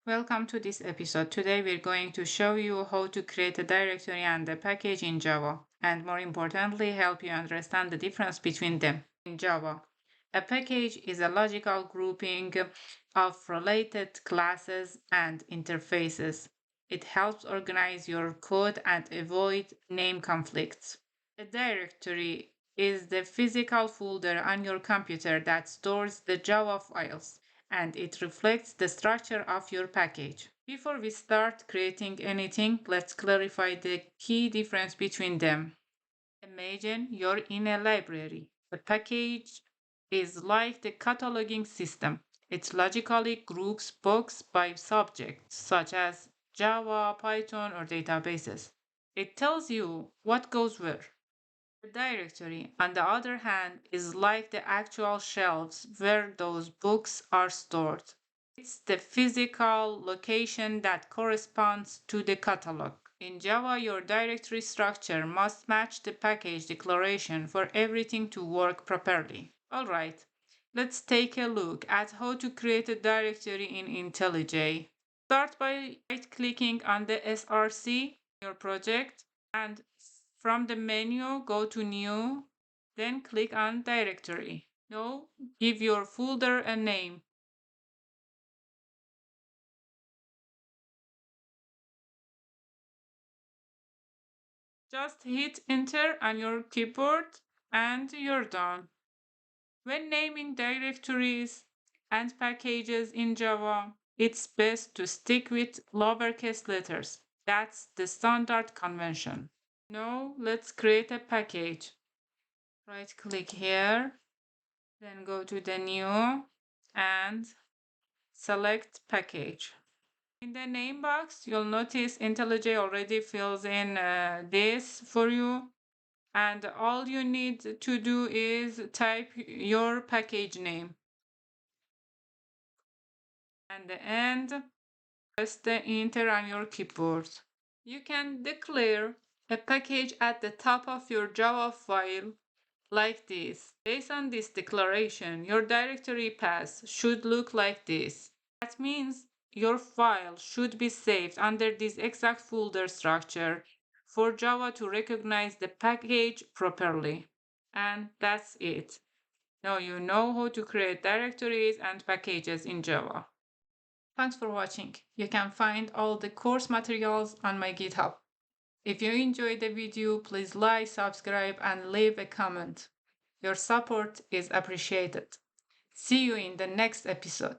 Welcome to this episode. Today we're going to show you how to create a directory and a package in Java, and more importantly, help you understand the difference between them. In Java, a package is a logical grouping of related classes and interfaces. It helps organize your code and avoid name conflicts. A directory is the physical folder on your computer that stores the Java files, and it reflects the structure of your package. Before we start creating anything, let's clarify the key difference between them. Imagine you're in a library. The package is like the cataloging system. It logically groups books by subjects, such as Java, Python, or databases. It tells you what goes where. The directory, on the other hand, is like the actual shelves where those books are stored. It's the physical location that corresponds to the catalog. In Java, your directory structure must match the package declaration for everything to work properly. Alright, let's take a look at how to create a directory in IntelliJ. Start by right-clicking on the SRC, your project, and from the menu, go to New, then click on Directory. Now, give your folder a name. Just hit Enter on your keyboard and you're done. When naming directories and packages in Java, it's best to stick with lowercase letters. That's the standard convention. Now, let's create a package. Right-click here, then go to the New and select Package. In the name box, you'll notice IntelliJ already fills in this for you. And all you need to do is type your package name. And the end, press the Enter on your keyboard. You can declare a package at the top of your Java file like this. Based on this declaration, your directory path should look like this. That means your file should be saved under this exact folder structure for Java to recognize the package properly. And that's it. Now you know how to create directories and packages in Java. Thanks for watching. You can find all the course materials on my GitHub. If you enjoyed the video, please like, subscribe, and leave a comment. Your support is appreciated. See you in the next episode.